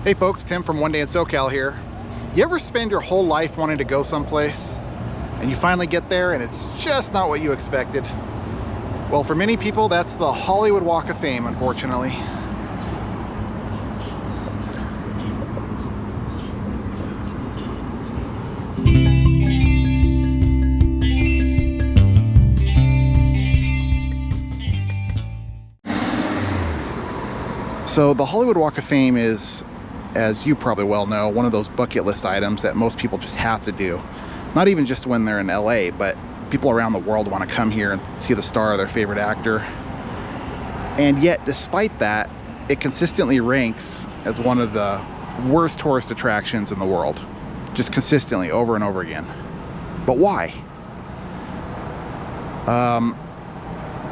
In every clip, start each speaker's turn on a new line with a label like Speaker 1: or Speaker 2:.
Speaker 1: Hey folks, Tim from One Day in SoCal here. You ever spend your whole life wanting to go someplace and you finally get there and it's just not what you expected? Well, for many people, that's the Hollywood Walk of Fame, unfortunately. So the Hollywood Walk of Fame is, as you probably well know, one of those bucket list items that most people just have to do. Not even just when they're in LA, but people around the world want to come here and see the star of their favorite actor. And yet, despite that, it consistently ranks as one of the worst tourist attractions in the world. Just consistently, over and over again. But why?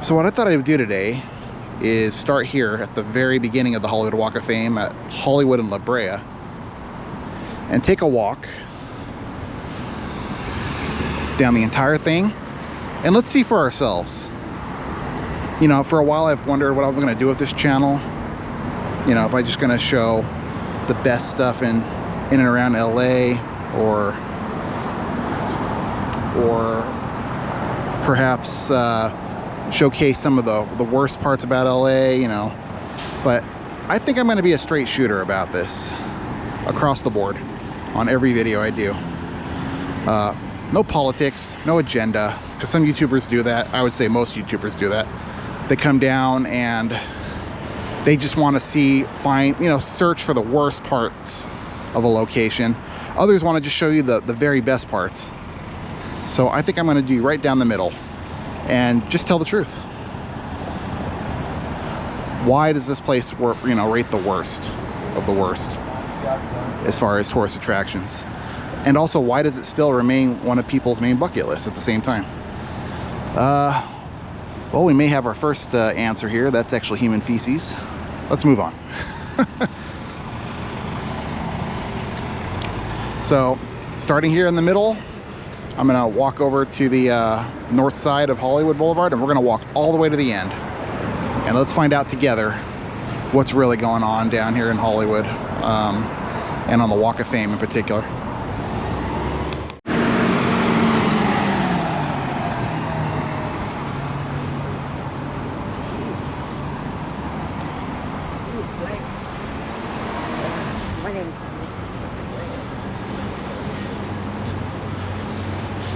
Speaker 1: So what I thought I would do today is start here at the very beginning of the Hollywood Walk of Fame at Hollywood and La Brea and take a walk down the entire thing and let's see for ourselves. You know, for a while I've wondered what I'm going to do with this channel. You know, if I'm just going to show the best stuff in and around LA, or perhaps showcase some of the worst parts about LA, you know. But I think I'm going to be a straight shooter about this across the board on every video I do. No politics, no agenda, because some YouTubers do that. I would say most YouTubers do that. They come down and they just want to search for the worst parts of a location. Others want to just show you the very best parts. So I think I'm going to do right down the middle and just tell the truth. Why does this place rate the worst of the worst as far as tourist attractions? And also, why does it still remain one of people's main bucket lists at the same time? Well, we may have our first answer here. That's actually human feces. Let's move on. So, starting here in the middle, I'm gonna walk over to the north side of Hollywood Boulevard, and we're gonna walk all the way to the end. And let's find out together what's really going on down here in Hollywood, and on the Walk of Fame in particular.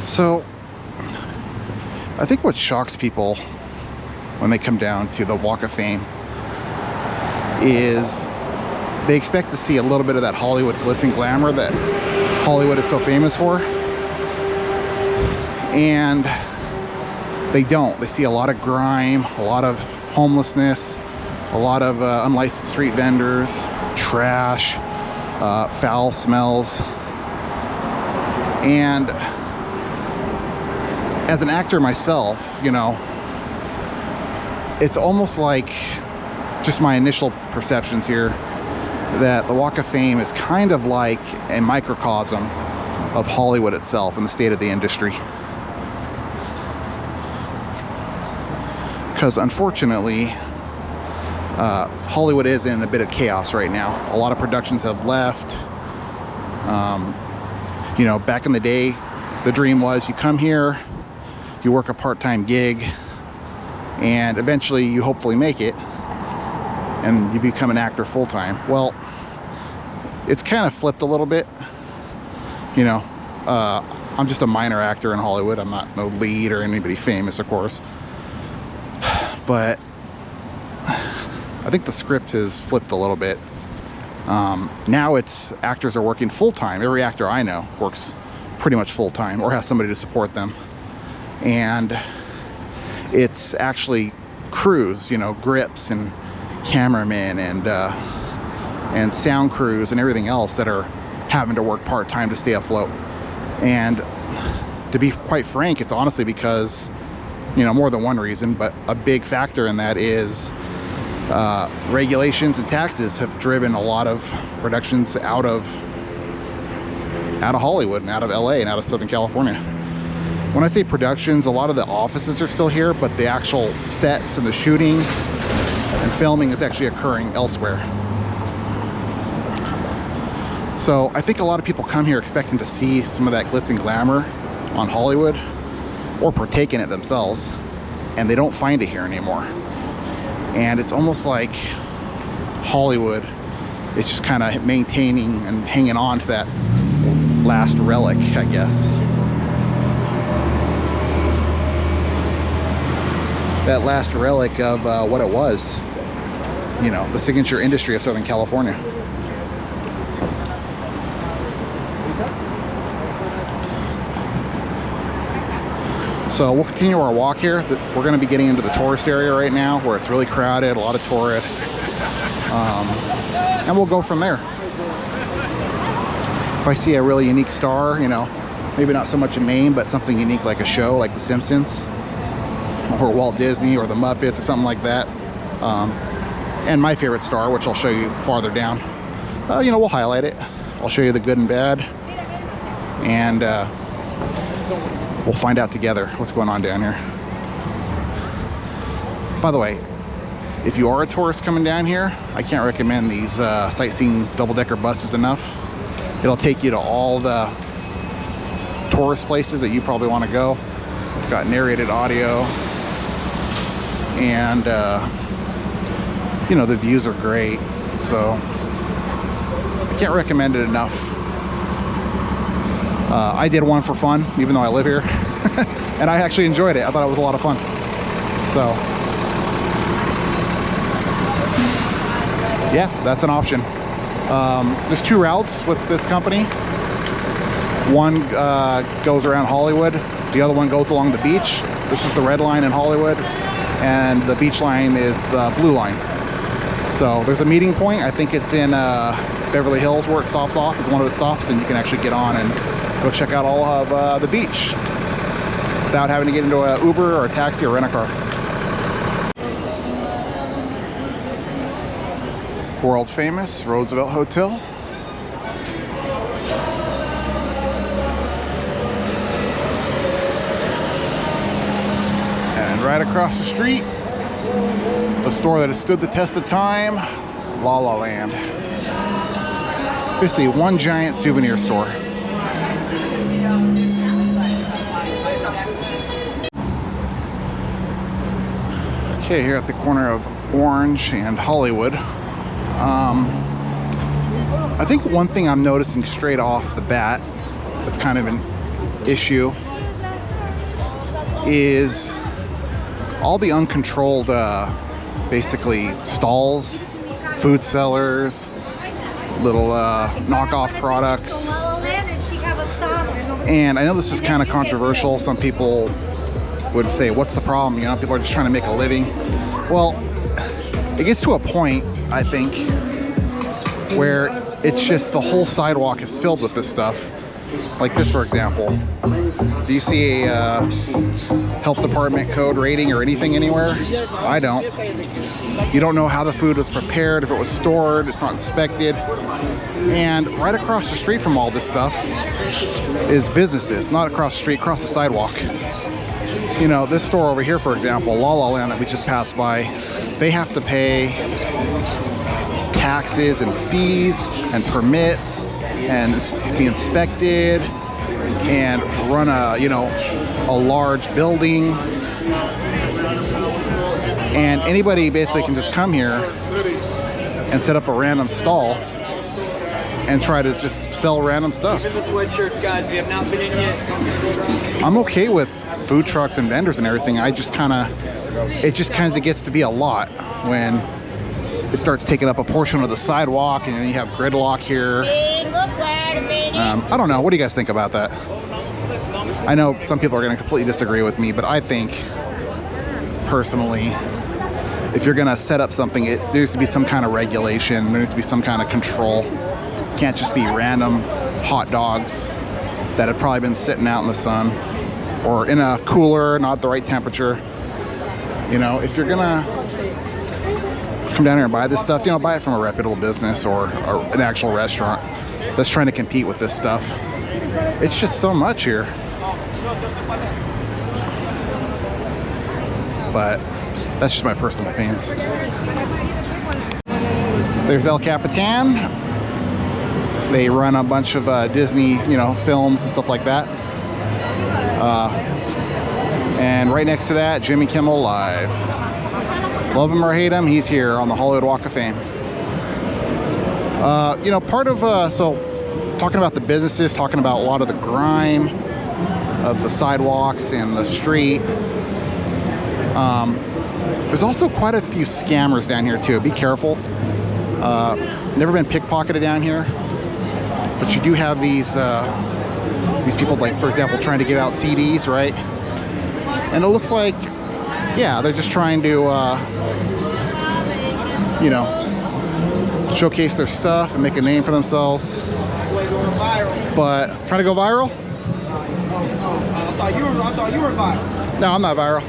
Speaker 1: So, I think what shocks people when they come down to the Walk of Fame is they expect to see a little bit of that Hollywood glitz and glamour that Hollywood is so famous for. And they don't. They see a lot of grime, a lot of homelessness, a lot of unlicensed street vendors, trash, foul smells. And as an actor myself, you know, it's almost like just my initial perceptions here that the Walk of Fame is kind of like a microcosm of Hollywood itself and the state of the industry. Because unfortunately, Hollywood is in a bit of chaos right now. A lot of productions have left. You know, back in the day, the dream was you come here, you work a part-time gig, and eventually you hopefully make it and you become an actor full-time. Well, it's kind of flipped a little bit. You know, I'm just a minor actor in Hollywood. I'm not no lead or anybody famous, of course. But I think the script has flipped a little bit. Now it's actors are working full-time. Every actor I know works pretty much full-time or has somebody to support them. And it's actually crews, you know, grips and cameramen and sound crews and everything else that are having to work part-time to stay afloat. And to be quite frank, it's honestly because, you know, more than one reason, but a big factor in that is regulations and taxes have driven a lot of productions out of Hollywood and out of LA and out of Southern California. When I say productions, a lot of the offices are still here, but the actual sets and the shooting and filming is actually occurring elsewhere. So I think a lot of people come here expecting to see some of that glitz and glamour on Hollywood, or partake in it themselves, and they don't find it here anymore. And it's almost like Hollywood is just kind of maintaining and hanging on to that last relic, I guess. That last relic of what it was, you know, the signature industry of Southern California. So we'll continue our walk here. We're going to be getting into the tourist area right now, where it's really crowded, a lot of tourists, and we'll go from there. If I see a really unique star, you know, maybe not so much a name, but something unique like a show like The Simpsons or Walt Disney or the Muppets or something like that, and my favorite star, which I'll show you farther down, you know, we'll highlight it. I'll show you the good and bad, and we'll find out together what's going on down here. By the way, if you are a tourist coming down here, I can't recommend these sightseeing double-decker buses enough. It'll take you to all the tourist places that you probably want to go. It's got narrated audio, and you know, the views are great, so I can't recommend it enough. I did one for fun, even though I live here, and I actually enjoyed it. I thought it was a lot of fun. So yeah, that's an option. There's two routes with this company. One goes around Hollywood, the other one goes along the beach. This is the red line in Hollywood, and the beach line is the blue line. So there's a meeting point. I think it's in Beverly Hills where it stops off. It's one of the stops, and you can actually get on and go check out all of the beach without having to get into an Uber or a taxi or rent a car. World famous Roosevelt Hotel. And right across the street, a store that has stood the test of time, La La Land. Basically one giant souvenir store. Okay, here at the corner of Orange and Hollywood. I think one thing I'm noticing straight off the bat that's kind of an issue is all the uncontrolled basically stalls, food sellers, little knockoff products. And I know this is kind of controversial. Some people would say, what's the problem? You know, people are just trying to make a living. Well, it gets to a point, I think, where it's just the whole sidewalk is filled with this stuff. Like this, for example. Do you see a health department code rating or anything anywhere? I don't. You don't know how the food was prepared, if it was stored, it's not inspected. And right across the street from all this stuff is businesses, not across the street, across the sidewalk. You know, this store over here, for example, La La Land that we just passed by, they have to pay taxes and fees and permits and be inspected and run a, you know, a large building. And anybody basically can just come here and set up a random stall and try to just sell random stuff. I'm okay with food trucks and vendors and everything. It just kind of gets to be a lot when it starts taking up a portion of the sidewalk, and then you have gridlock here. I don't know. What do you guys think about that? I know some people are going to completely disagree with me, but I think personally, if you're going to set up something, there needs to be some kind of regulation. There needs to be some kind of control. It can't just be random hot dogs that have probably been sitting out in the sun or in a cooler, not the right temperature. You know, if you're gonna come down here and buy this stuff, you know, buy it from a reputable business or an actual restaurant that's trying to compete with this stuff. It's just so much here. But that's just my personal opinions. There's El Capitan. They run a bunch of Disney, you know, films and stuff like that. And right next to that, Jimmy Kimmel Live. Love him or hate him, he's here on the Hollywood Walk of Fame. You know, part of, so talking about the businesses, talking about a lot of the grime of the sidewalks and the street. There's also quite a few scammers down here too. Be careful. Never been pickpocketed down here, but you do have these people, like for example, trying to give out CDs, right? And it looks like, yeah, they're just trying to, you know, showcase their stuff and make a name for themselves. But trying to go viral?
Speaker 2: I thought you were viral.
Speaker 1: No, I'm not viral.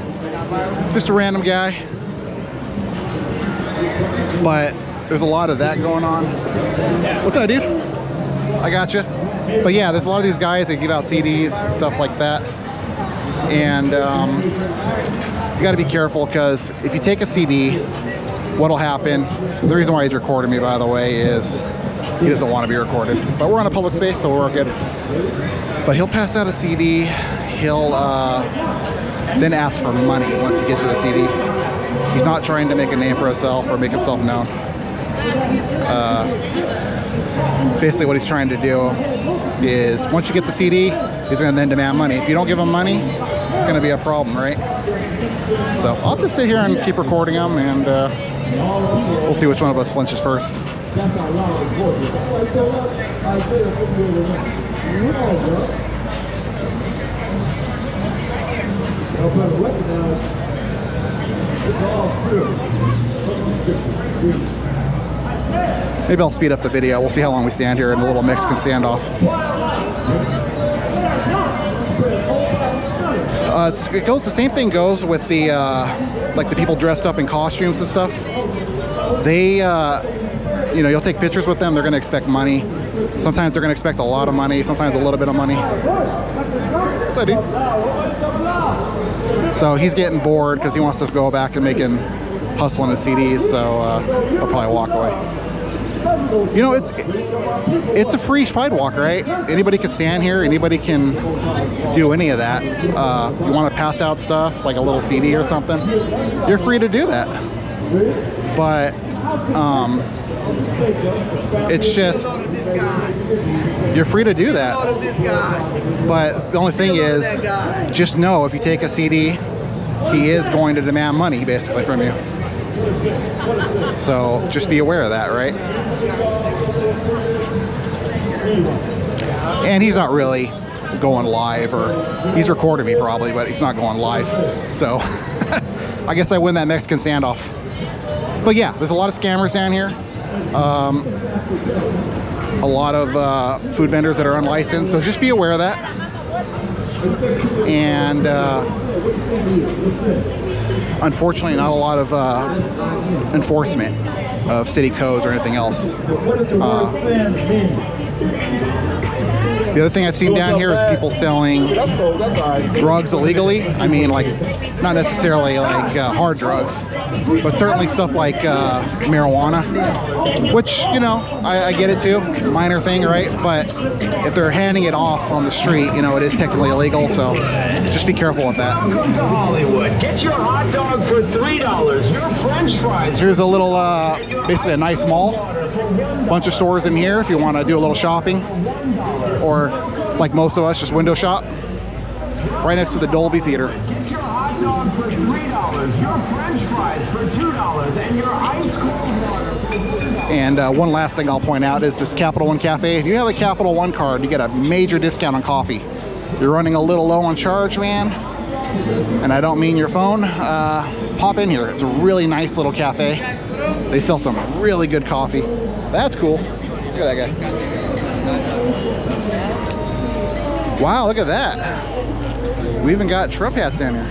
Speaker 1: Just a random guy. But there's a lot of that going on. What's up, dude? I gotcha. But yeah, there's a lot of these guys that give out CDs and stuff like that. And you got to be careful, because if you take a CD, what'll happen, the reason why he's recording me, by the way, is he doesn't want to be recorded. But we're on a public space, so we're good. But he'll pass out a CD. He'll then ask for money once he gets you the CD. He's not trying to make a name for himself or make himself known. Basically what he's trying to do is, once you get the CD, he's going to then demand money. If you don't give him money, it's going to be a problem, right? So I'll just sit here and keep recording him, and we'll see which one of us flinches first. Maybe I'll speed up the video. We'll see how long we stand here in a little Mexican standoff. It goes, the same thing goes with the like the people dressed up in costumes and stuff. They you know, you'll take pictures with them, they're going to expect money. Sometimes they're going to expect a lot of money, sometimes a little bit of money. What's up, dude? So he's getting bored because he wants to go back and making hustling the CDs, so he'll probably walk away. You know, it's a free sidewalk, right? Anybody can stand here, anybody can do any of that. You want to pass out stuff like a little CD or something, you're free to do that. But it's just, you're free to do that. But the only thing is, just know if you take a CD, he is going to demand money basically from you. So just be aware of that, right? And he's not really going live, or he's recording me probably, but he's not going live. So I guess I win that Mexican standoff. But yeah, there's a lot of scammers down here. A lot of food vendors that are unlicensed, so just be aware of that. And unfortunately, not a lot of enforcement of city codes or anything else. The other thing I've seen down here is people selling drugs illegally. I mean, like, not necessarily like hard drugs, but certainly stuff like marijuana, which, you know, I get it too, minor thing, right? But if they're handing it off on the street, you know, it is technically illegal, so just be careful with that.
Speaker 3: Come to Hollywood. Get your hot dog for $3. Your French fries.
Speaker 1: Here's a little, basically a nice mall. Bunch of stores in here if you want to do a little shopping, or like most of us, just window shop. Right next to the Dolby Theater.
Speaker 3: Get your hot dog for $3. Your French fries for $2, and your ice cold water for $1.
Speaker 1: And one last thing I'll point out is this Capital One Cafe. If you have a Capital One card, you get a major discount on coffee. You're running a little low on charge, man, and I don't mean your phone, pop in here. It's a really nice little cafe. They sell some really good coffee. That's cool. Look at that guy. Wow, look at that. We even got Trump hats down here.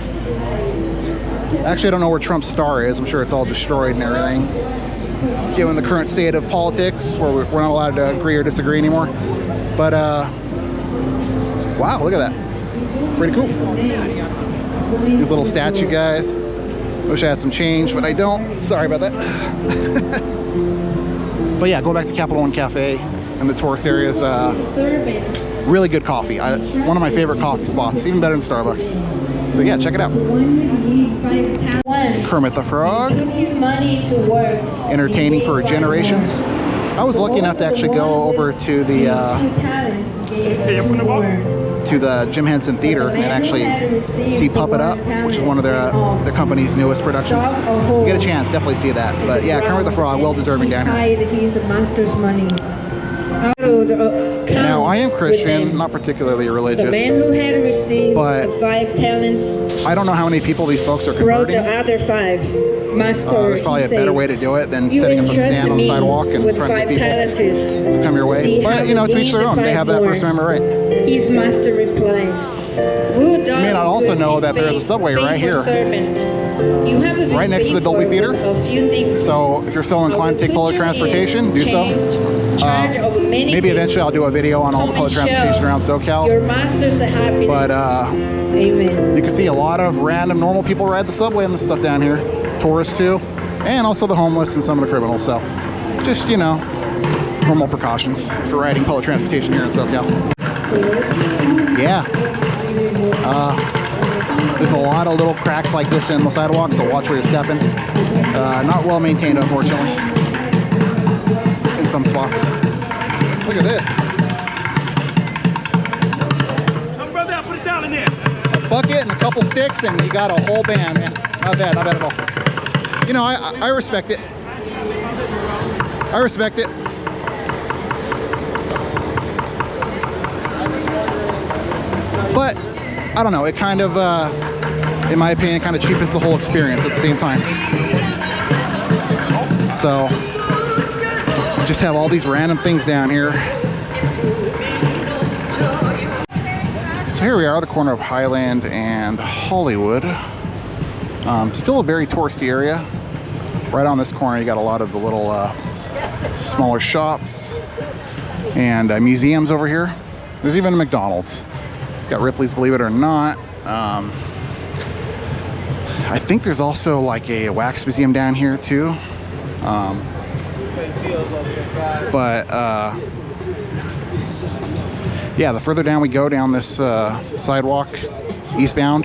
Speaker 1: Actually, I don't know where Trump's star is. I'm sure it's all destroyed and everything, given the current state of politics where we're not allowed to agree or disagree anymore. But wow, look at that. Pretty cool. These little statue guys. Wish I had some change, but I don't. Sorry about that. But yeah, going back to Capital One Cafe. in the tourist areas. Really good coffee. One of my favorite coffee spots, even better than Starbucks. So yeah, check it out. Kermit the Frog. Entertaining for generations. I was lucky enough to actually go over to the Jim Henson Theater and actually see Puppet Up, which is one of the company's newest productions. You get a chance, definitely see that. But yeah, Kermit the Frog, well deserving down here.
Speaker 4: He's a master's money.
Speaker 1: Now, I am Christian, not particularly religious,
Speaker 4: the man who had received
Speaker 1: but
Speaker 4: the 5 talents
Speaker 1: I don't know how many people these folks are
Speaker 4: wrote
Speaker 1: converting.
Speaker 4: the other 5. Master,
Speaker 1: There's probably a better way to do it than setting up a stand on the sidewalk and trying to get people to come your way. But, you know, to each their own. They have that First Amendment right.
Speaker 4: His master replied,
Speaker 1: You may not also know that there's a subway right here, right next to the Dolby Theater. So if you're so inclined to take public transportation, do so. Maybe eventually I'll do a video on all the public transportation around SoCal.
Speaker 4: Your master's happiness.
Speaker 1: But
Speaker 4: Amen.
Speaker 1: You can see a lot of random normal people ride the subway and the stuff down here. Tourists too. And also the homeless and some of the criminals. So just, you know, normal precautions for riding public transportation here in SoCal. Yeah. There's a lot of little cracks like this in the sidewalk, so watch where you're stepping. Not well maintained, unfortunately, in some spots. Look at this.
Speaker 3: Brother, put it down in there.
Speaker 1: A bucket and a couple sticks, and you got a whole band, man. Not bad at all. You know, I respect it. I respect it. But I don't know, it kind of, in my opinion, kind of cheapens the whole experience at the same time. So, just have all these random things down here. So here we are, the corner of Highland and Hollywood. Still a very touristy area. Right on this corner, you got a lot of the little smaller shops and museums over here. There's even a McDonald's. Got Ripley's, believe it or not. I think there's also like a wax museum down here too. Yeah, the further down we go down this sidewalk, eastbound,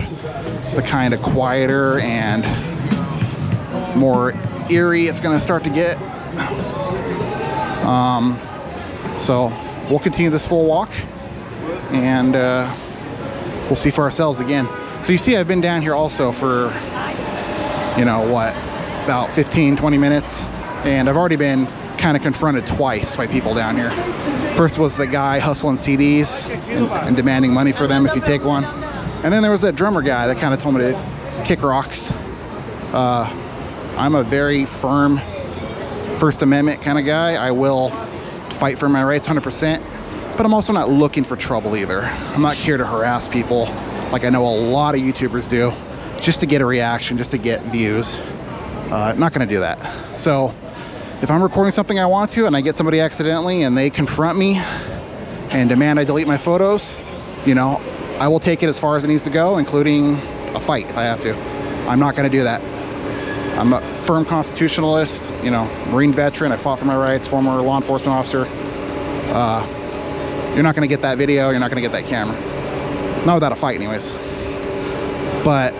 Speaker 1: the kind of quieter and more eerie it's gonna start to get. So we'll continue this full walk and we'll see for ourselves again. So you see I've been down here also for, you know what, about 15-20 minutes, and I've already been kind of confronted twice by people down here. First was the guy hustling CDs and demanding money for them if you take one, and then there was that drummer guy that kind of told me to kick rocks. I'm a very firm First Amendment kind of guy. I will fight for my rights 100%, but I'm also not looking for trouble either. I'm not here to harass people like I know a lot of YouTubers do, just to get a reaction, just to get views. Not gonna do that. So if I'm recording something I want to and I get somebody accidentally and they confront me and demand I delete my photos, you know, I will take it as far as it needs to go, including a fight if I have to. I'm not gonna do that. I'm a firm constitutionalist, you know, Marine veteran. I fought for my rights, former law enforcement officer. You're not gonna get that video, you're not gonna get that camera. Not without a fight anyways. But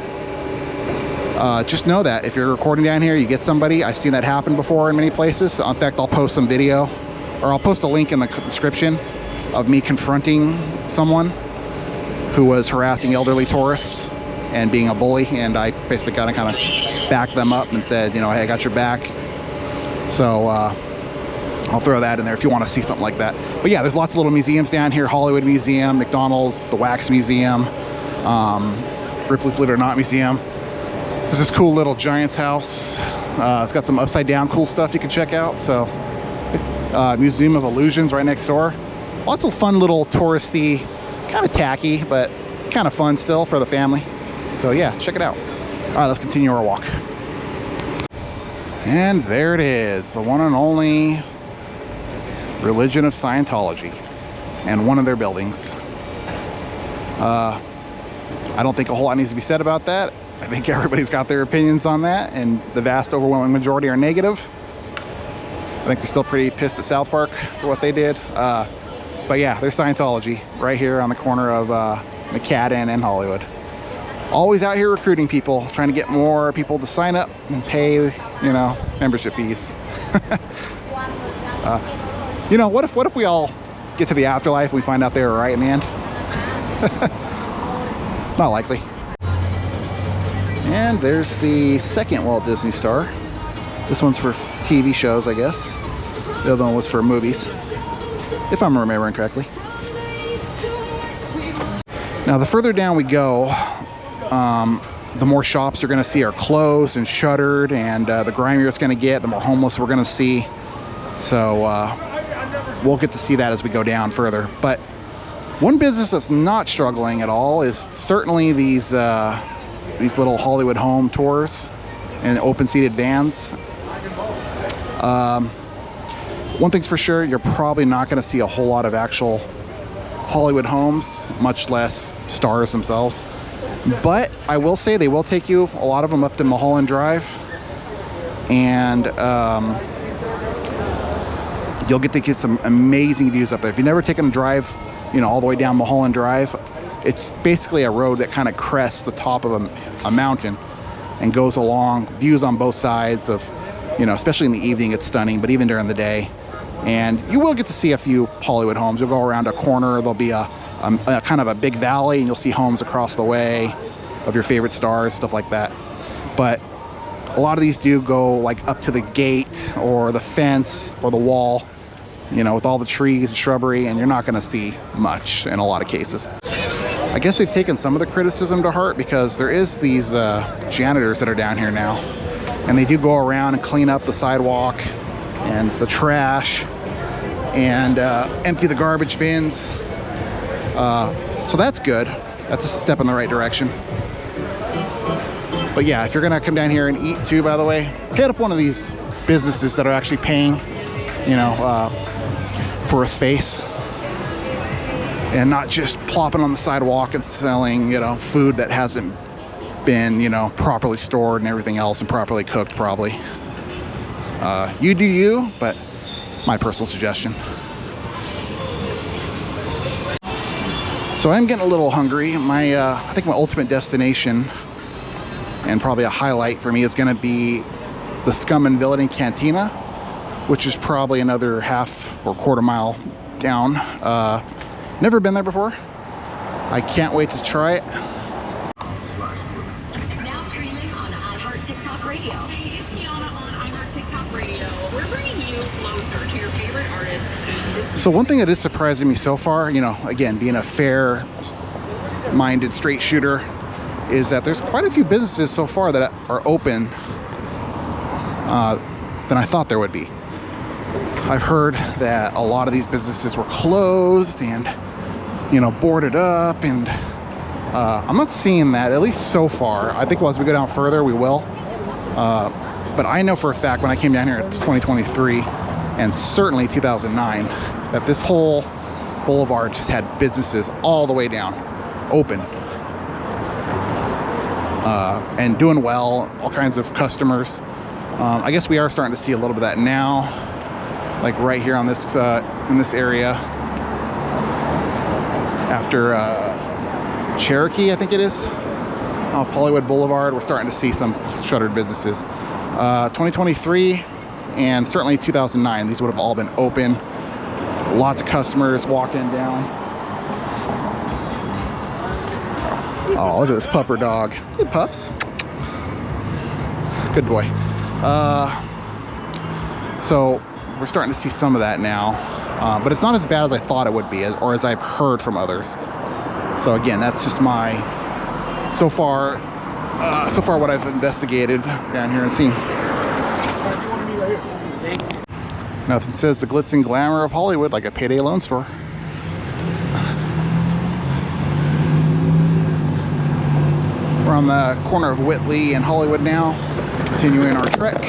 Speaker 1: just know that if you're recording down here, you get somebody. I've seen that happen before in many places. In fact, I'll post some video, or I'll post a link in the description of me confronting someone who was harassing elderly tourists and being a bully, and I basically kind of backed them up and said, you know, hey, I got your back. So I'll throw that in there if you want to see something like that. But yeah, there's lots of little museums down here. Hollywood Museum, McDonald's, the Wax Museum, Ripley's Believe It or Not Museum. There's this cool little Giant's house. It's got some upside down cool stuff you can check out. So Museum of Illusions right next door. Lots of fun little touristy, kind of tacky, but kind of fun still for the family. So yeah, check it out. All right, let's continue our walk. And there it is, the one and only Religion of Scientology and one of their buildings. I don't think a whole lot needs to be said about that. I think everybody's got their opinions on that, and the vast overwhelming majority are negative. I think they're still pretty pissed at South Park for what they did. But yeah, there's Scientology right here on the corner of McCadden and Hollywood. Always out here recruiting people, trying to get more people to sign up and pay, you know, membership fees. You know, what if we all get to the afterlife and we find out they were right in the end? Not likely. And there's the second Walt Disney Star. This one's for TV shows, I guess. The other one was for movies, if I'm remembering correctly. Now, the further down we go, the more shops you're going to see are closed and shuttered, and the grimier it's going to get, the more homeless we're going to see. So we'll get to see that as we go down further. But one business that's not struggling at all is certainly these little Hollywood home tours and open-seated vans. One thing's for sure, you're probably not going to see a whole lot of actual Hollywood homes, much less stars themselves. But I will say they will take you, a lot of them, up to Mulholland Drive, and you'll get to get some amazing views up there. If you've never taken a drive, you know, all the way down Mulholland Drive, it's basically a road that kind of crests the top of a mountain and goes along, views on both sides of, you know, especially in the evening, it's stunning, but even during the day. And you will get to see a few Hollywood homes. You'll go around a corner, there'll be a kind of a big valley, and you'll see homes across the way of your favorite stars, stuff like that. But a lot of these do go like up to the gate or the fence or the wall, you know, with all the trees and shrubbery, and you're not going to see much in a lot of cases. I guess they've taken some of the criticism to heart, because there is these janitors that are down here now, and they do go around and clean up the sidewalk and the trash and empty the garbage bins. So that's good. That's a step in the right direction. But yeah, if you're gonna come down here and eat too, by the way, hit up one of these businesses that are actually paying, you know, for a space, and not just plopping on the sidewalk and selling, you know, food that hasn't been, you know, properly stored and everything else, and properly cooked probably. You do you, but my personal suggestion. So I'm getting a little hungry. I think my ultimate destination, and probably a highlight for me, is going to be the Scum and Villainy Cantina, which is probably another half or quarter mile down. Never been there before. I can't wait to try it.
Speaker 5: Now streaming on iHeart TikTok Radio. Hey, it's Kiana on iHeart TikTok Radio. We're bringing you closer to your favorite artists.
Speaker 1: So one thing that is surprising me so far, you know, again, being a fair-minded straight shooter, is that there's quite a few businesses so far that are open than I thought there would be. I've heard that a lot of these businesses were closed and, you know, boarded up, and I'm not seeing that, at least so far. I think as we go down further, we will. But I know for a fact, when I came down here in 2023, and certainly 2009, that this whole boulevard just had businesses all the way down, open, and doing well, all kinds of customers. I guess we are starting to see a little bit of that now, like right here on this in this area, after Cherokee, I think it is, off Hollywood Boulevard. We're starting to see some shuttered businesses. 2023 and certainly 2009, these would have all been open. Lots of customers walking down. Oh, look at this pupper dog. Hey, pups. Good boy. So we're starting to see some of that now, but it's not as bad as I thought it would be, or as I've heard from others. So again, that's just my so far what I've investigated down here and seen. Nothing says the glitz and glamour of Hollywood like a payday loan store. We're on the corner of Whitley and Hollywood now, continuing our trek.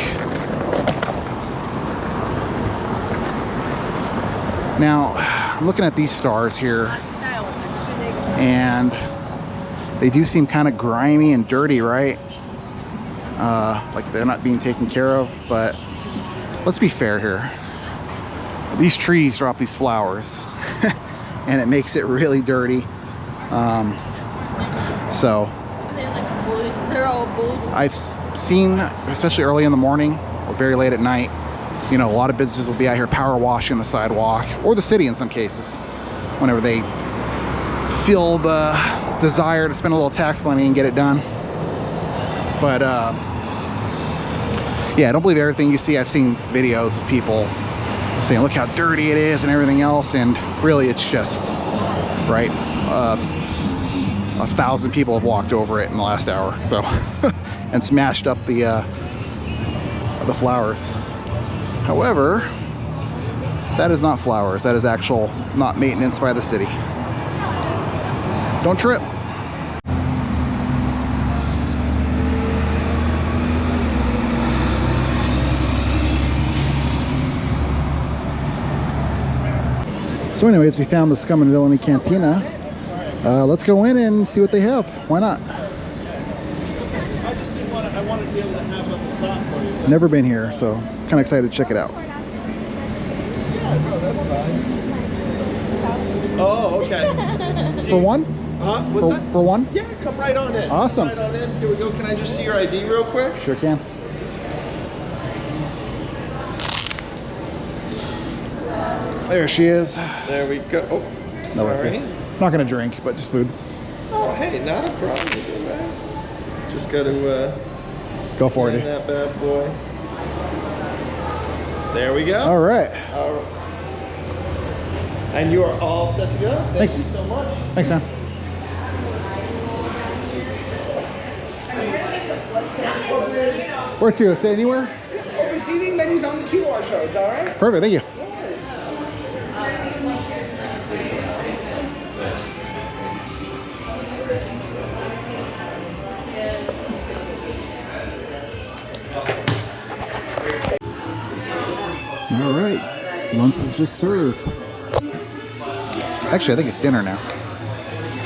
Speaker 1: Now, I'm looking at these stars here, and they do seem kind of grimy and dirty, right? Like they're not being taken care of, but let's be fair here. these trees drop these flowers and it makes it really dirty. So
Speaker 6: They're all blue.
Speaker 1: I've seen, especially early in the morning or very late at night, you know, a lot of businesses will be out here power washing the sidewalk, or the city in some cases, whenever they feel the desire to spend a little tax money and get it done. But yeah, don't believe everything you see. I've seen videos of people saying, look how dirty it is and everything else, and really it's just, right, 1,000 people have walked over it in the last hour, so and smashed up the flowers. However, that is not flowers. That is actual not maintenance by the city. Don't trip. So anyways, we found the Scum and Villainy Cantina. Let's go in and see what they have. Why not?
Speaker 2: I just didn't want to, I wanted to be able to have a stop for you.
Speaker 1: Never been here, so kind of excited to check it out.
Speaker 2: Yeah, no, that's fine. Oh, okay.
Speaker 1: For one?
Speaker 2: Huh? What's that?
Speaker 1: For one?
Speaker 2: Yeah, come right on in.
Speaker 1: Awesome.
Speaker 2: Come right on in. Here we go. Can I just see your ID real quick?
Speaker 1: Sure can. There she is.
Speaker 2: There we go. Oh,
Speaker 1: No, I
Speaker 2: sorry.
Speaker 1: see. Not gonna drink, but just food.
Speaker 2: Oh, hey, not a problem. Just got to
Speaker 1: Go for it.
Speaker 2: scan that bad boy. There we go.
Speaker 1: All right.
Speaker 2: All right. And you are all set to go. Thank
Speaker 1: Thanks.
Speaker 2: you so much.
Speaker 1: Thanks, man. Where to? Say anywhere?
Speaker 2: Open seating menus on the QR codes, all right?
Speaker 1: Perfect. Thank you. All right, lunch was just served. Actually, I think it's dinner now.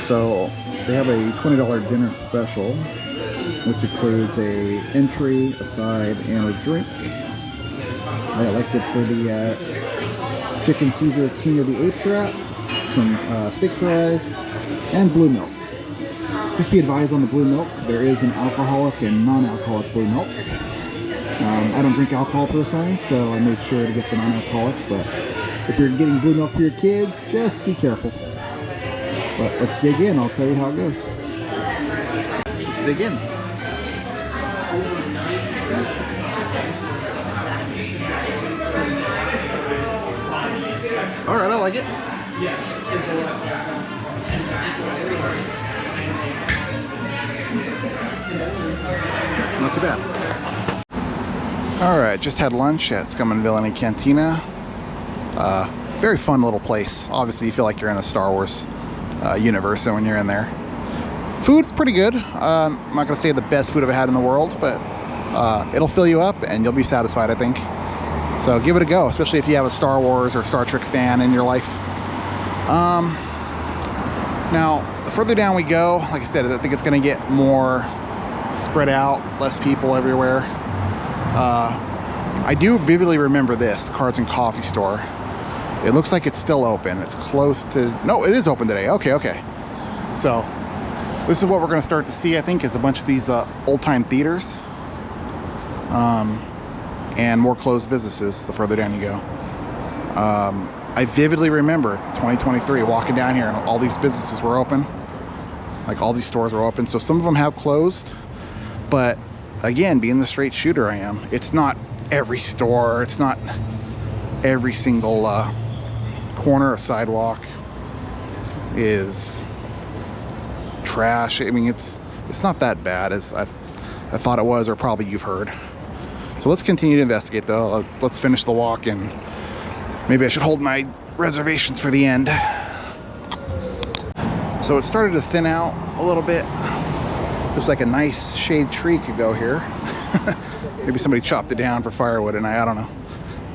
Speaker 1: So they have a $20 dinner special, which includes a entry, a side, and a drink. I elected for the chicken Caesar King of the Apes wrap, some steak fries, and blue milk. Just be advised on the blue milk, there is an alcoholic and non-alcoholic blue milk. I don't drink alcohol personally, so I made sure to get the non-alcoholic, but if you're getting blue milk for your kids, just be careful. But let's dig in, I'll tell you how it goes. Let's dig in. All right, I like it. Not too bad. All right, just had lunch at Scum and Villainy Cantina. Very fun little place. Obviously, you feel like you're in the Star Wars universe when you're in there. Food's pretty good. I'm not gonna say the best food I've had in the world, but it'll fill you up and you'll be satisfied, I think. So give it a go, especially if you have a Star Wars or Star Trek fan in your life. Now, the further down we go, like I said, I think it's gonna get more spread out, less people everywhere. I do vividly remember this Cards and Coffee store. It looks like it's still open. It's close to, no, it is open today. Okay. So this is what we're gonna start to see, I think, is a bunch of these old-time theaters and more closed businesses the further down you go. I vividly remember 2023 walking down here and all these businesses were open. Like all these stores were open. So some of them have closed, but again, being the straight shooter I am, it's not every store, it's not every single corner or sidewalk is trash. I mean, it's not that bad as I thought it was, or probably you've heard. So let's continue to investigate though. Let's finish the walk, and maybe I should hold my reservations for the end. So it started to thin out a little bit. Looks like a nice shade tree could go here. Maybe somebody chopped it down for firewood and I don't know.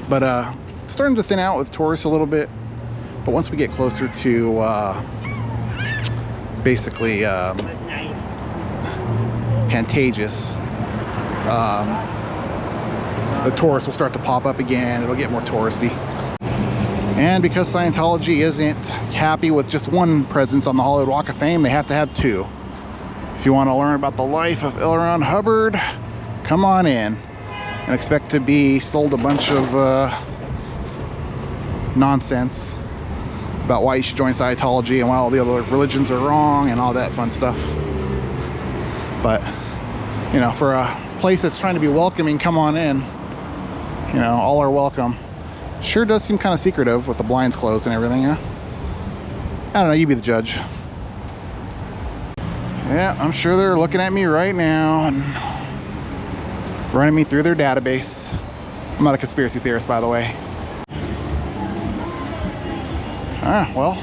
Speaker 1: But starting to thin out with tourists a little bit. But once we get closer to basically Pantages, the tourists will start to pop up again. It'll get more touristy. And because Scientology isn't happy with just one presence on the Hollywood Walk of Fame, they have to have two. If you want to learn about the life of L. Ron Hubbard, come on in and expect to be sold a bunch of nonsense about why you should join Scientology and why all the other religions are wrong and all that fun stuff. But, you know, for a place that's trying to be welcoming, come on in. You know, all are welcome. Sure does seem kind of secretive with the blinds closed and everything, yeah? I don't know, you be the judge. Yeah, I'm sure they're looking at me right now and running me through their database. I'm not a conspiracy theorist, by the way. Well,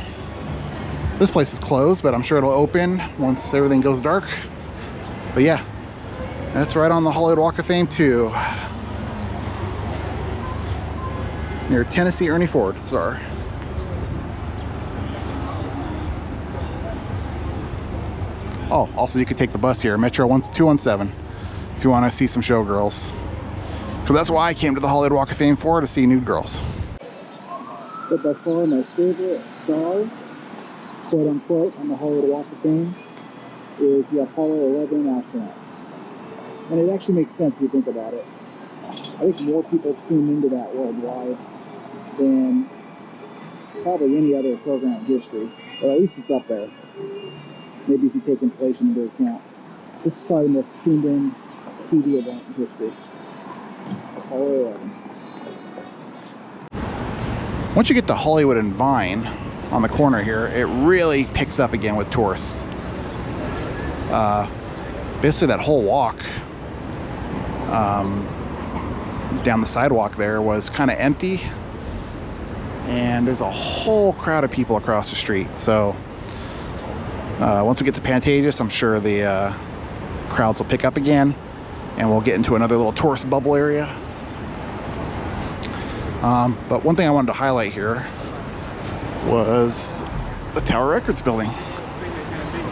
Speaker 1: this place is closed, but I'm sure it'll open once everything goes dark. But yeah, that's right on the Hollywood Walk of Fame too. Near Tennessee Ernie Ford star. Oh, also you could take the bus here, Metro 217, if you want to see some showgirls. Because that's why I came to the Hollywood Walk of Fame for, to see nude girls.
Speaker 7: But by far my favorite star, quote unquote, on the Hollywood Walk of Fame is the Apollo 11 astronauts. And it actually makes sense if you think about it. I think more people tune into that worldwide than probably any other program in history, or at least it's up there. Maybe if you take inflation into account. This is probably the most tuned in TV event in history. Apollo 11.
Speaker 1: Once you get to Hollywood and Vine on the corner here, it really picks up again with tourists. Basically that whole walk down the sidewalk there was kind of empty, and there's a whole crowd of people across the street. So once we get to Pantages, I'm sure the crowds will pick up again and we'll get into another little tourist bubble area. But one thing I wanted to highlight here was the Tower Records building.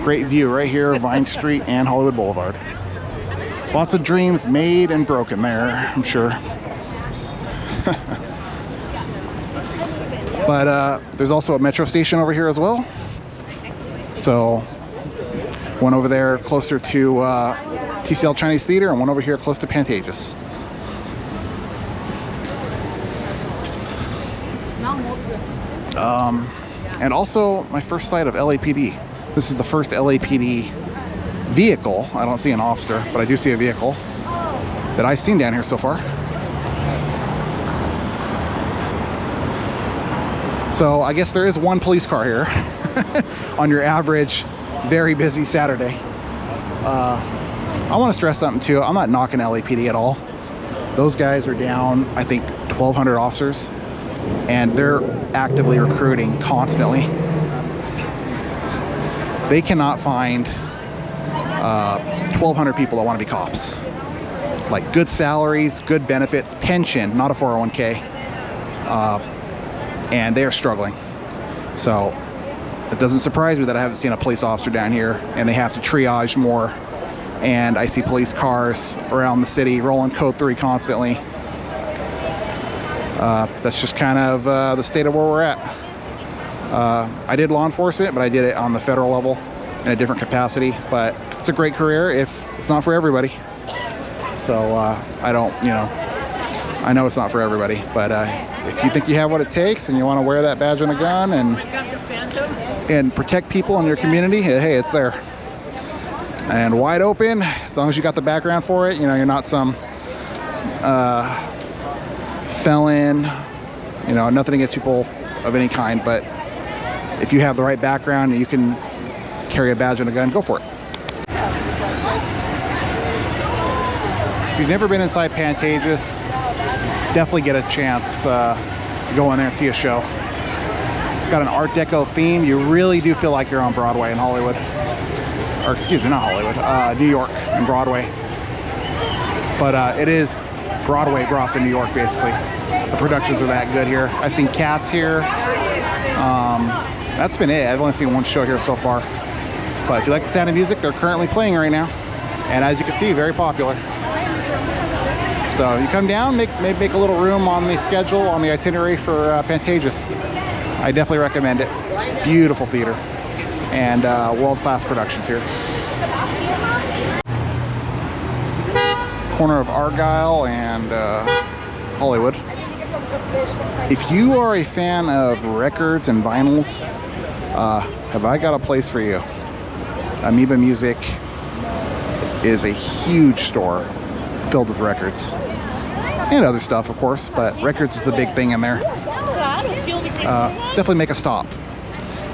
Speaker 1: Great view right here of Vine Street and Hollywood Boulevard. Lots of dreams made and broken there, I'm sure. But there's also a metro station over here as well. So one over there closer to TCL Chinese Theater and one over here close to Pantages. And also my first sight of LAPD. This is the first LAPD vehicle. I don't see an officer, but I do see a vehicle that I've seen down here so far. So I guess there is one police car here on your average very busy Saturday. I want to stress something too. I'm not knocking LAPD at all. Those guys are down, I think, 1,200 officers, and they're actively recruiting constantly. They cannot find 1,200 people that want to be cops. Like good salaries, good benefits, pension, not a 401k, and they are struggling. So it doesn't surprise me that I haven't seen a police officer down here, and they have to triage more. And I see police cars around the city rolling code 3 constantly. That's just kind of the state of where we're at. I did law enforcement, but I did it on the federal level in a different capacity. But it's a great career if it's not for everybody. So I don't, you know, I know it's not for everybody. But if you think you have what it takes and you want to wear that badge on a gun and protect people in your community, hey, it's there. And wide open, as long as you got the background for it. You know, you're not some felon, you know, nothing against people of any kind, but if you have the right background and you can carry a badge and a gun, go for it. If you've never been inside Pantages, definitely get a chance to go in there and see a show. It's got an Art Deco theme. You really do feel like you're on Broadway in Hollywood. Or excuse me, not Hollywood, New York and Broadway. But it is Broadway brought to New York, basically. The productions are that good here. I've seen Cats here. That's been it. I've only seen one show here so far. But if you like the sound of music, they're currently playing right now. And as you can see, very popular. So you come down, make a little room on the schedule, on the itinerary for Pantages. I definitely recommend it. Beautiful theater and world-class productions here. Corner of Argyle and Hollywood. If you are a fan of records and vinyls, have I got a place for you. Amoeba Music is a huge store filled with records and other stuff, of course, but records is the big thing in there. Definitely make a stop.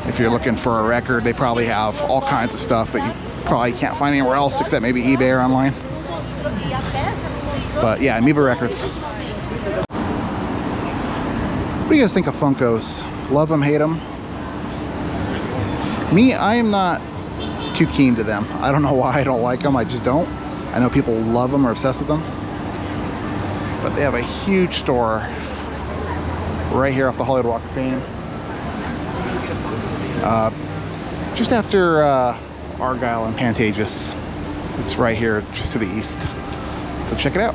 Speaker 1: If you're looking for a record, they probably have all kinds of stuff that you probably can't find anywhere else except maybe eBay or online. But yeah, Amoeba Records. What do you guys think of Funkos? Love them, hate them? Me, I am not too keen to them. I don't know why I don't like them, I just don't. I know people love them or obsessed with them. But they have a huge store right here off the Hollywood Walk of Fame. Just after Argyle and Pantages. It's right here just to the east. So check it out.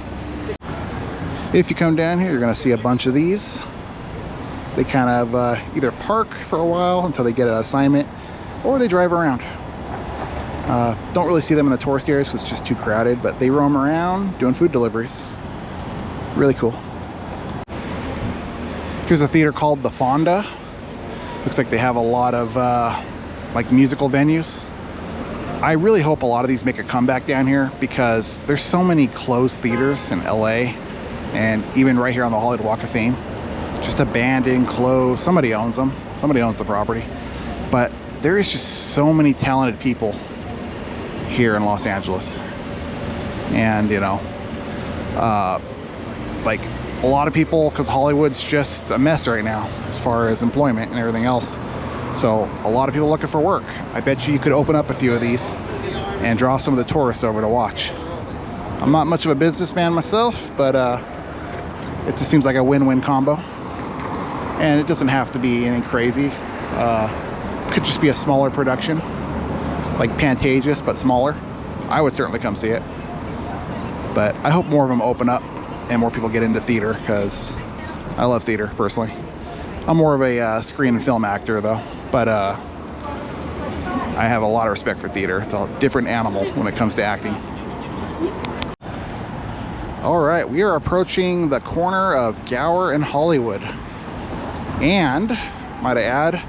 Speaker 1: If you come down here, you're gonna see a bunch of these. They kind of either park for a while until they get an assignment, or they drive around. Don't really see them in the tourist areas because it's just too crowded, but they roam around doing food deliveries. Really cool. Here's a theater called the Fonda. Looks like they have a lot of like musical venues. I really hope a lot of these make a comeback down here because there's so many closed theaters in LA and even right here on the Hollywood Walk of Fame. Just abandoned, closed. Somebody owns them. Somebody owns the property. But there is just so many talented people here in Los Angeles. And, you know, like a lot of people, because Hollywood's just a mess right now as far as employment and everything else. So a lot of people looking for work. I bet you could open up a few of these and draw some of the tourists over to watch. I'm not much of a businessman myself, but it just seems like a win-win combo. And it doesn't have to be anything crazy. Could just be a smaller production. It's like Pantages, but smaller. I would certainly come see it. But I hope more of them open up and more people get into theater because I love theater personally. I'm more of a screen and film actor though, but I have a lot of respect for theater. It's a different animal when it comes to acting. All right, we are approaching the corner of Gower and Hollywood. And, might I add,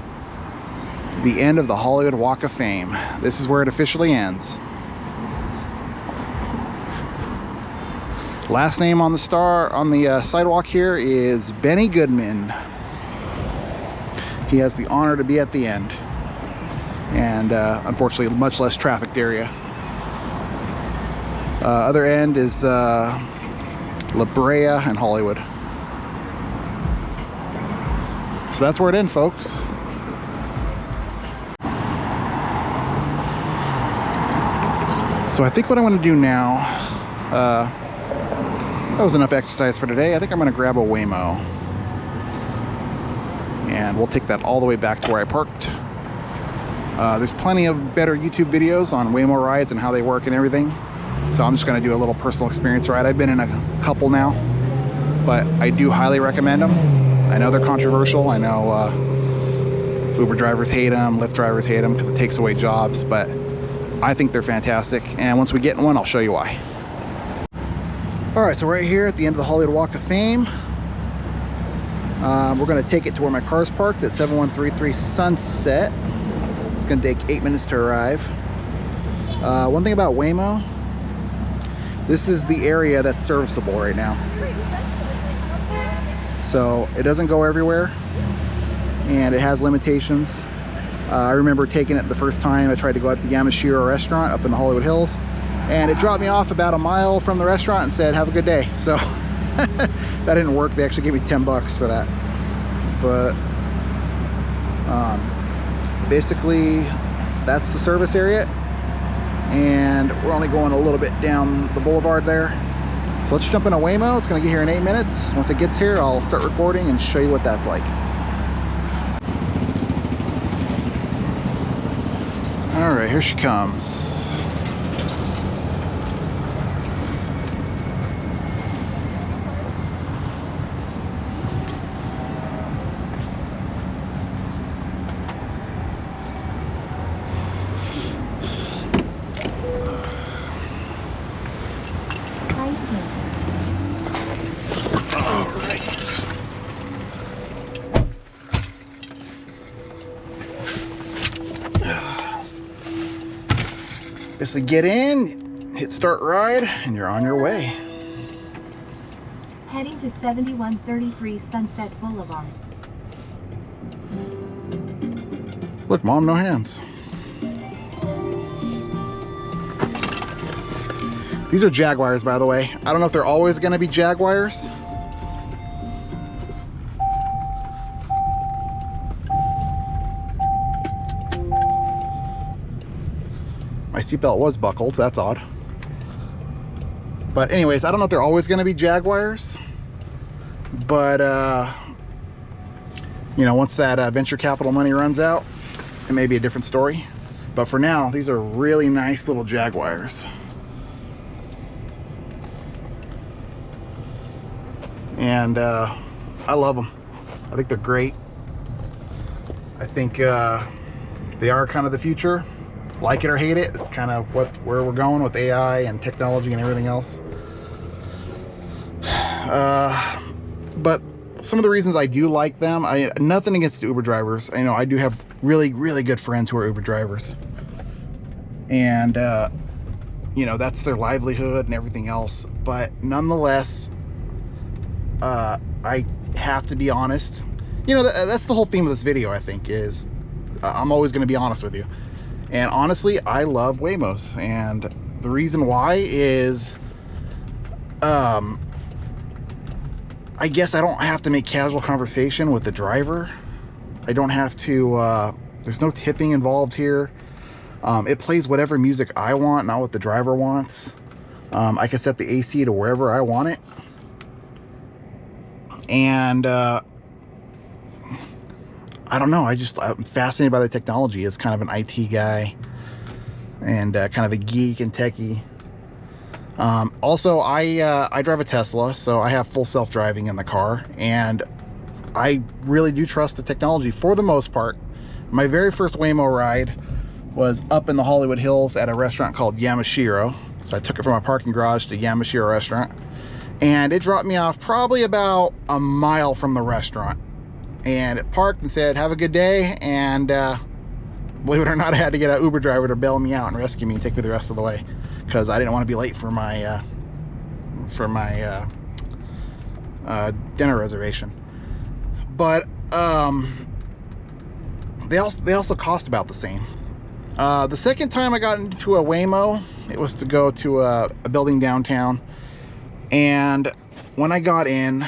Speaker 1: the end of the Hollywood Walk of Fame. This is where it officially ends. Last name on the sidewalk here is Benny Goodman. He has the honor to be at the end. And unfortunately, much less trafficked area. Other end is La Brea and Hollywood. So that's where it ends, folks. So I think what I'm going to do now, that was enough exercise for today. I think I'm going to grab a Waymo. And we'll take that all the way back to where I parked. There's plenty of better YouTube videos on Waymo rides and how they work and everything. So I'm just going to do a little personal experience ride. I've been in a couple now, but I do highly recommend them. I know they're controversial. I know Uber drivers hate them, Lyft drivers hate them because it takes away jobs, but I think they're fantastic. And once we get in one, I'll show you why. All right, so right here at the end of the Hollywood Walk of Fame, we're going to take it to where my car's parked at 7133 Sunset. It's going to take 8 minutes to arrive. One thing about Waymo, this is the area that's serviceable right now. So it doesn't go everywhere and it has limitations. I remember taking it the first time I tried to go out to the Yamashiro restaurant up in the Hollywood Hills, and it dropped me off about a mile from the restaurant and said, have a good day. So that didn't work. They actually gave me 10 bucks for that. But basically that's the service area, and we're only going a little bit down the boulevard there. So let's jump in a Waymo. It's going to get here in 8 minutes. Once it gets here, I'll start recording and show you what that's like. All right, here she comes. Basically get in, hit start ride, and you're on your way.
Speaker 8: Heading to 7133 Sunset Boulevard.
Speaker 1: Look, Mom, no hands. These are Jaguars, by the way. I don't know if they're always going to be Jaguars. My seatbelt was buckled. That's odd. But anyways, I don't know if they're always going to be Jaguars. But, you know, once that venture capital money runs out, it may be a different story. But for now, these are really nice little Jaguars. And I love them. I think they're great. I think they are kind of the future. Like it or hate it, it's kind of where we're going with AI and technology and everything else. But some of the reasons I do like them, nothing against Uber drivers. I know I do have really, really good friends who are Uber drivers. And, you know, that's their livelihood and everything else. But nonetheless, I have to be honest. You know, that's the whole theme of this video, I think, is I'm always going to be honest with you. And honestly, I love Waymos. And the reason why is, I guess I don't have to make casual conversation with the driver. I don't have to, there's no tipping involved here. It plays whatever music I want, not what the driver wants. I can set the AC to wherever I want it. And I don't know, I'm fascinated by the technology as kind of an IT guy and kind of a geek and techie. Also, I drive a Tesla, so I have full self-driving in the car, and I really do trust the technology for the most part. My very first Waymo ride was up in the Hollywood Hills at a restaurant called Yamashiro. So I took it from my parking garage to Yamashiro restaurant, and it dropped me off probably about a mile from the restaurant. And it parked and said, "Have a good day." And believe it or not, I had to get an Uber driver to bail me out and rescue me and take me the rest of the way, because I didn't want to be late for my dinner reservation. But they also cost about the same. The second time I got into a Waymo, it was to go to a building downtown, and when I got in,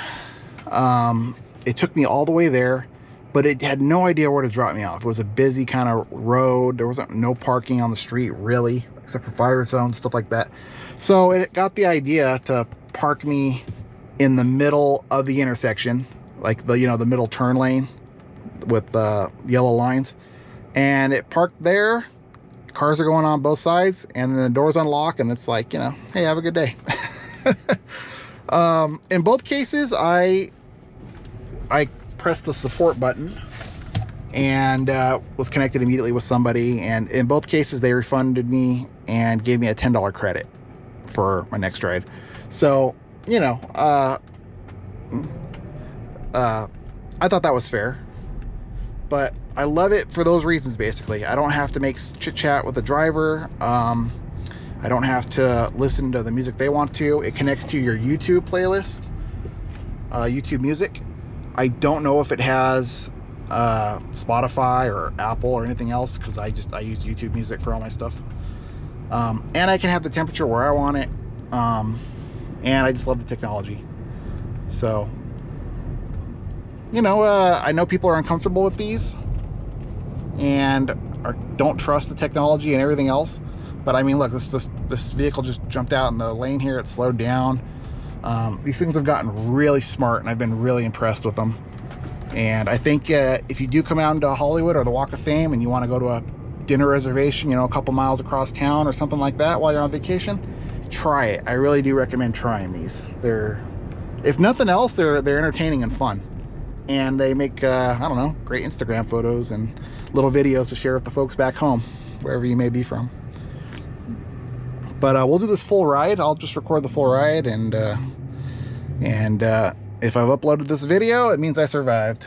Speaker 1: it took me all the way there, but it had no idea where to drop me off. It was a busy kind of road. There wasn't no parking on the street really, except for fire zones, stuff like that. So it got the idea to park me in the middle of the intersection, like the, you know, the middle turn lane with yellow lines. And it parked there. Cars are going on both sides, and then the doors unlock, and it's like, you know, hey, have a good day. In both cases, I pressed the support button and was connected immediately with somebody, and in both cases they refunded me and gave me a $10 credit for my next ride. So, you know, I thought that was fair, but I love it for those reasons. Basically, I don't have to make chit chat with the driver. I don't have to listen to the music they want to. It connects to your YouTube playlist, YouTube Music. I don't know if it has Spotify or Apple or anything else, because I use YouTube Music for all my stuff. And I can have the temperature where I want it. And I just love the technology. So, you know, I know people are uncomfortable with these and don't trust the technology and everything else. But I mean, look, this vehicle just jumped out in the lane here. It slowed down. These things have gotten really smart, and I've been really impressed with them. And I think if you do come out into Hollywood or the Walk of Fame and you want to go to a dinner reservation, you know, a couple miles across town or something like that while you're on vacation, try it. I really do recommend trying these. They're, if nothing else, they're entertaining and fun. And they make, I don't know, great Instagram photos and little videos to share with the folks back home, wherever you may be from. But we'll do this full ride. I'll just record the full ride, and if I've uploaded this video, it means I survived.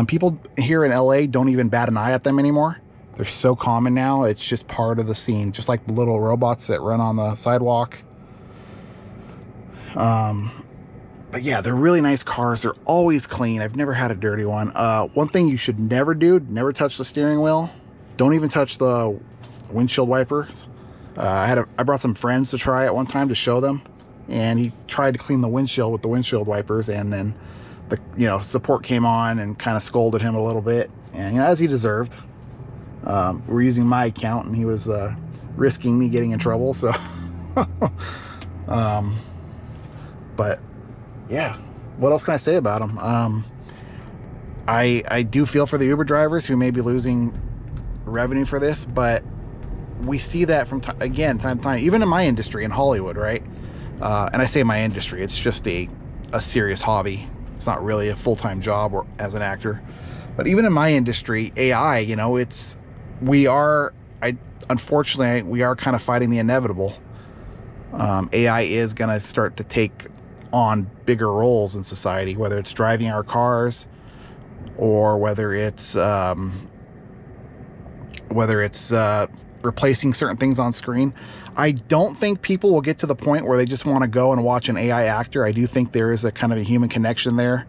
Speaker 1: People here in LA don't even bat an eye at them anymore. They're so common now. It's just part of the scene, just like the little robots that run on the sidewalk. But yeah, they're really nice cars. They're always clean. I've never had a dirty one. One thing you should never do, never touch the steering wheel. Don't even touch the windshield wipers. I brought some friends to try it one time to show them, and he tried to clean the windshield with the windshield wipers, and then the support came on and kind of scolded him a little bit, and as he deserved. We're using my account, and he was risking me getting in trouble, so but yeah, what else can I say about them? I do feel for the Uber drivers who may be losing revenue for this, but we see that from time to time, even in my industry, in Hollywood, right? And I say my industry, it's just a serious hobby. It's not really a full-time job or as an actor, but even in my industry, AI, unfortunately we are kind of fighting the inevitable. AI is going to start to take on bigger roles in society, whether it's driving our cars or whether it's replacing certain things on screen. I don't think people will get to the point where they just want to go and watch an AI actor. I do think there is a kind of a human connection there,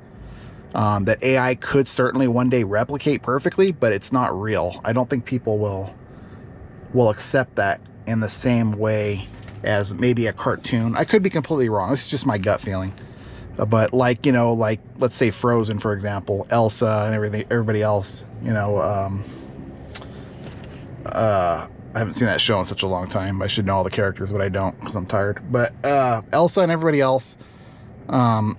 Speaker 1: that AI could certainly one day replicate perfectly, but it's not real. I don't think people will accept that in the same way as maybe a cartoon. I could be completely wrong. This is just my gut feeling. But like let's say Frozen, for example, Elsa and everybody else, I haven't seen that show in such a long time. I should know all the characters, but I don't because I'm tired. But Elsa and everybody else, you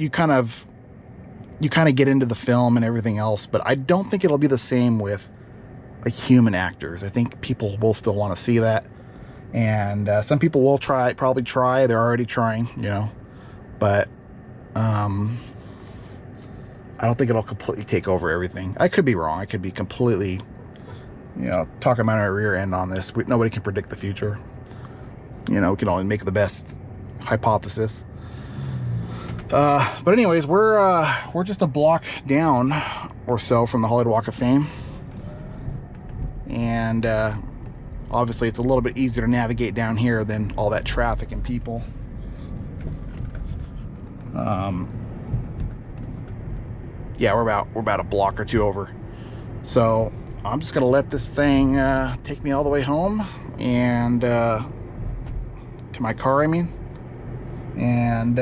Speaker 1: kind of get into the film and everything else, but I don't think it'll be the same with like human actors. I think people will still want to see that, and some people will probably try. They're already trying, but I don't think it'll completely take over everything. I could be wrong. I could be completely, talking about our rear end on this. Nobody can predict the future. We can only make the best hypothesis. But anyways, we're just a block down or so from the Hollywood Walk of Fame, and obviously it's a little bit easier to navigate down here than all that traffic and people. Yeah, we're about a block or two over, so I'm just gonna let this thing take me all the way home and to my car, I mean. And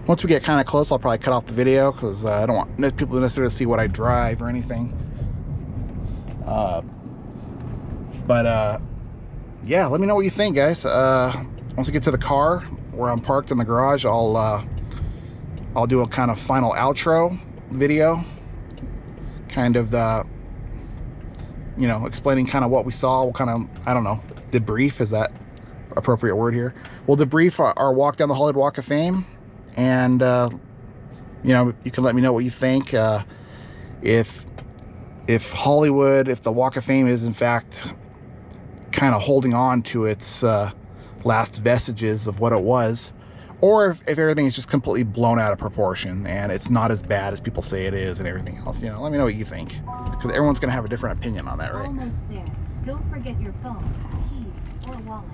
Speaker 1: once we get kind of close, I'll probably cut off the video because I don't want people to necessarily see what I drive or anything. Yeah, let me know what you think, guys. Once I get to the car where I'm parked in the garage, I'll do a kind of final outro video, kind of explaining kind of what we saw. We'll kind of, I don't know, debrief, is that appropriate word here? We'll debrief our walk down the Hollywood Walk of Fame, and you can let me know what you think. If Hollywood, if the Walk of Fame is in fact kind of holding on to its last vestiges of what it was, or if everything is just completely blown out of proportion and it's not as bad as people say it is and everything else. Let me know what you think, because everyone's gonna have a different opinion on that, right?
Speaker 8: Almost there. Don't forget your phone, keys, or wallet.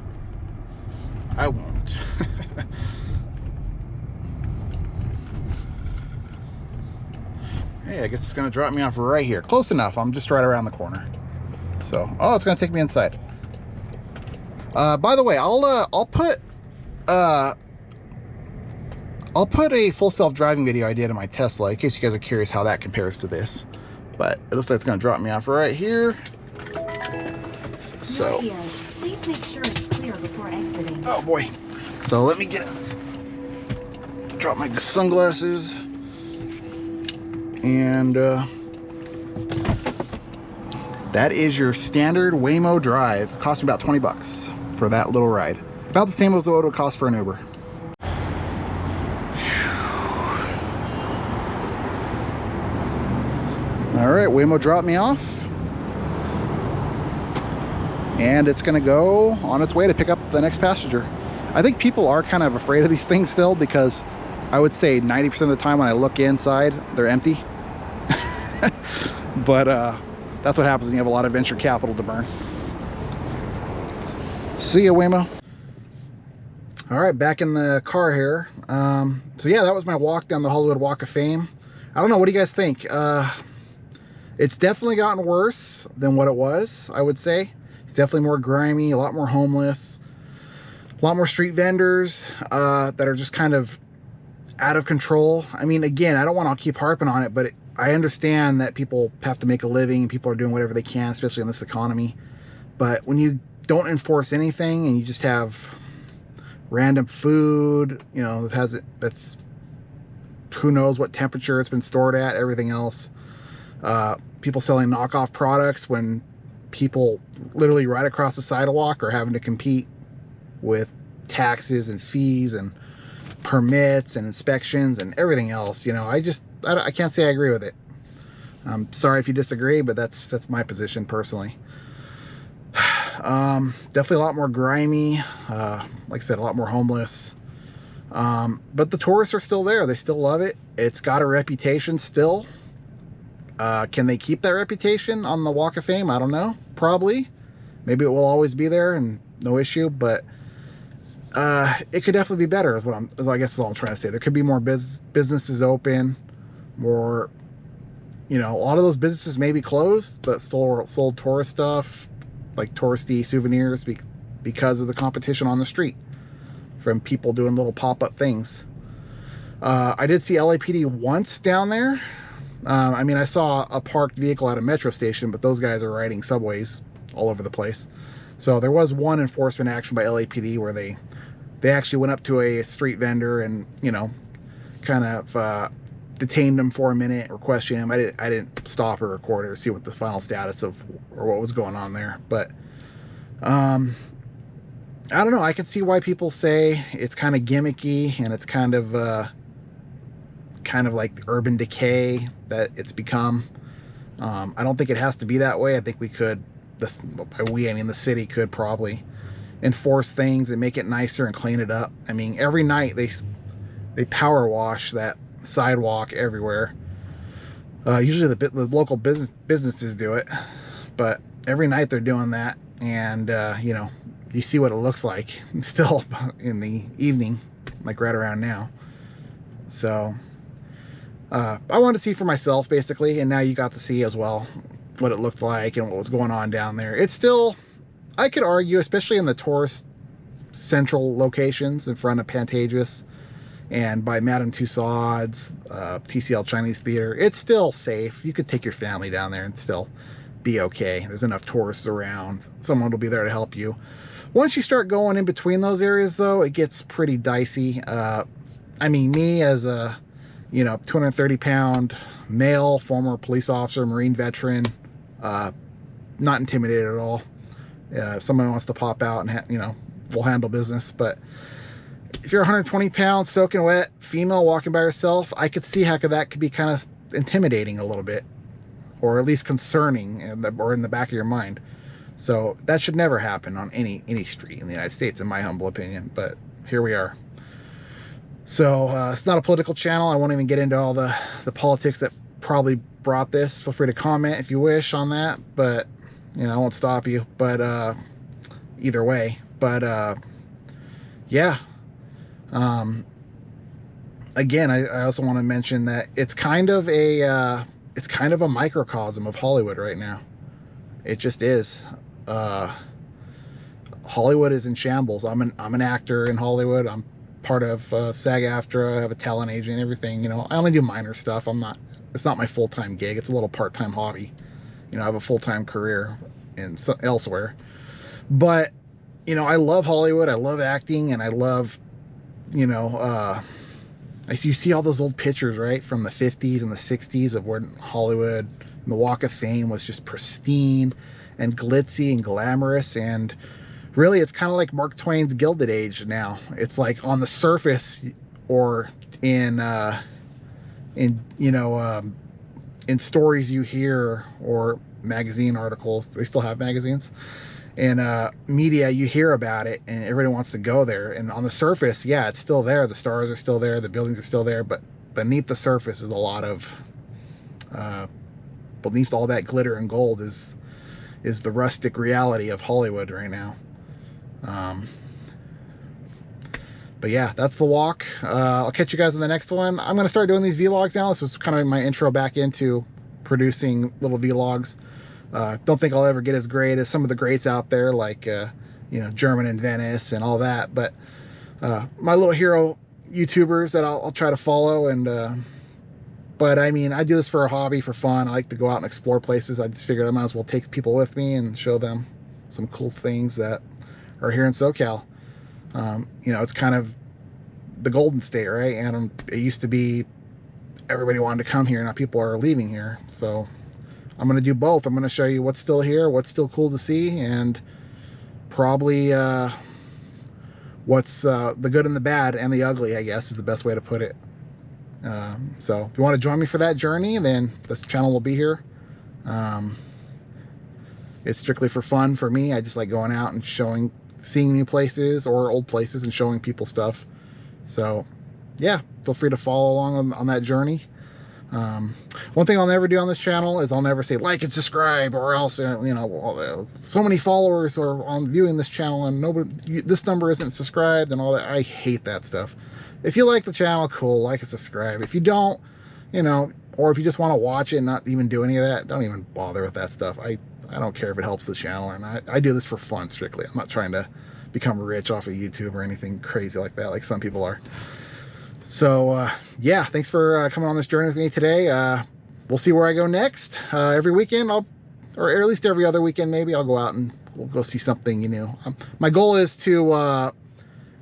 Speaker 1: I won't. Hey, I guess it's gonna drop me off right here. Close enough. I'm just right around the corner. So, oh, it's gonna take me inside. By the way, I'll put a full self-driving video I did in my Tesla, in case you guys are curious how that compares to this. But it looks like it's gonna drop me off right here. So,
Speaker 8: Your ears. Please make sure it's clear before exiting.
Speaker 1: oh boy. So let me drop my sunglasses. And that is your standard Waymo drive. It cost me about 20 bucks for that little ride. About the same as what it would cost for an Uber. All right, Waymo dropped me off, and it's gonna go on its way to pick up the next passenger. I think people are kind of afraid of these things still, because I would say 90% of the time when I look inside, they're empty. But that's what happens when you have a lot of venture capital to burn. See ya, Waymo. All right, back in the car here. So yeah, that was my walk down the Hollywood Walk of Fame. I don't know, what do you guys think? It's definitely gotten worse than what it was, I would say. It's definitely more grimy, a lot more homeless, a lot more street vendors that are just kind of out of control. I mean, again, I don't want to keep harping on it, but I understand that people have to make a living and people are doing whatever they can, especially in this economy. But when you don't enforce anything and you just have random food, you know, that's who knows what temperature it's been stored at, everything else. People selling knockoff products when people literally right across the sidewalk are having to compete with taxes and fees and permits and inspections and everything else. You know, I can't say I agree with it. I'm sorry if you disagree, but that's my position personally. Definitely a lot more grimy, like I said, a lot more homeless. But the tourists are still there. They still love it. It's got a reputation still. Can they keep that reputation on the Walk of Fame? I don't know. Probably. Maybe it will always be there and no issue, but it could definitely be better I guess is all I'm trying to say. There could be more businesses open, more, you know, a lot of those businesses may be closed that sold tourist stuff, like touristy souvenirs, because of the competition on the street from people doing little pop-up things. I did see LAPD once down there. I mean, I saw a parked vehicle at a metro station, but those guys are riding subways all over the place. So there was one enforcement action by LAPD where they actually went up to a street vendor and, you know, kind of detained him for a minute or questioned him. I didn't stop or record it or see what the final status of or what was going on there. But I don't know. I can see why people say it's kind of gimmicky and it's kind of like the urban decay that it's become. I don't think it has to be that way. I think we could, I mean the city could probably enforce things and make it nicer and clean it up. I mean, every night they power wash that sidewalk everywhere. Usually the local businesses do it, but every night they're doing that, and you know, you see what it looks like still in the evening, like right around now. So I wanted to see for myself basically, and now you got to see as well what it looked like and what was going on down there. It's still, I could argue, especially in the tourist central locations in front of Pantages and by Madame Tussauds, TCL Chinese Theater, it's still safe. You could take your family down there and still be okay. There's enough tourists around. Someone will be there to help you. Once you start going in between those areas, though, it gets pretty dicey. I mean, me as a, you know, 230-pound male, former police officer, Marine veteran, not intimidated at all. If someone wants to pop out and, you know, we'll handle business. But if you're 120 pounds, soaking wet, female walking by herself, I could see how that could be kind of intimidating a little bit, or at least concerning, or in the back of your mind. So that should never happen on any street in the United States, in my humble opinion. But here we are. So it's not a political channel. I won't even get into all the politics that probably brought this. Feel free to comment if you wish on that, but you know, I won't stop you. But either way, but yeah. Again, I also want to mention that it's kind of a microcosm of Hollywood right now. It just is. Hollywood is in shambles. I'm an actor in Hollywood. I'm part of SAG-AFTRA. I have a talent agent, everything. You know, I only do minor stuff. It's not my full-time gig. It's a little part-time hobby. You know, I have a full-time career elsewhere. But, you know, I love Hollywood. I love acting, and I love, you know, you see all those old pictures, right, from the 50s and the 60s of where Hollywood and the Walk of Fame was just pristine and glitzy and glamorous. And really, it's kind of like Mark Twain's Gilded Age now. It's like on the surface, or in stories you hear, or magazine articles. They still have magazines. And media, you hear about it and everybody wants to go there. And on the surface, yeah, it's still there. The stars are still there. The buildings are still there. But beneath the surface is a lot of beneath all that glitter and gold is the rustic reality of Hollywood right now. But yeah, that's the walk. I'll catch you guys in the next one. I'm going to start doing these vlogs now. This was kind of my intro back into producing little vlogs. Don't think I'll ever get as great as some of the greats out there, like you know, German in Venice and all that. But my little hero YouTubers that I'll try to follow. And but I mean, I do this for a hobby, for fun. I like to go out and explore places. I just figured I might as well take people with me and show them some cool things that are here in SoCal. You know, it's kind of the Golden State, right? And it used to be everybody wanted to come here. Now people are leaving here. So I'm going to do both. I'm going to show you what's still here, what's still cool to see, and probably what's the good and the bad and the ugly, I guess, is the best way to put it. So if you want to join me for that journey, then this channel will be here. It's strictly for fun for me. I just like going out and seeing new places or old places and showing people stuff. So yeah, feel free to follow along on that journey. One thing I'll never do on this channel is I'll never say like and subscribe, or else, you know, so many followers are on viewing this channel and this number isn't subscribed and all that. I hate that stuff. If you like the channel, cool, like and subscribe. If you don't, you know, or if you just want to watch it and not even do any of that, don't even bother with that stuff. I don't care if it helps the channel or not. I do this for fun strictly. I'm not trying to become rich off of YouTube or anything crazy like that, like some people are. So yeah, thanks for coming on this journey with me today. We'll see where I go next. Every weekend, or at least every other weekend maybe, I'll go out and we'll go see something, you know. My goal is to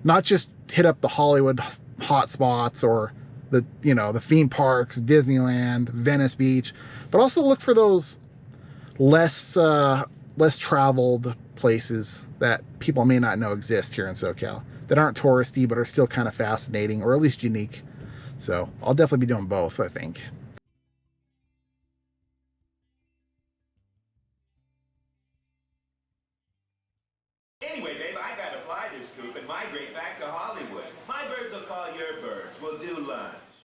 Speaker 1: not just hit up the Hollywood hot spots or the, you know, the theme parks, Disneyland, Venice Beach, but also look for those less traveled places that people may not know exist here in SoCal, that aren't touristy but are still kind of fascinating, or at least unique. So I'll definitely be doing both, I think.
Speaker 3: Anyway, babe, I gotta fly this coop and migrate back to Hollywood. My birds will call your birds. We'll do lunch.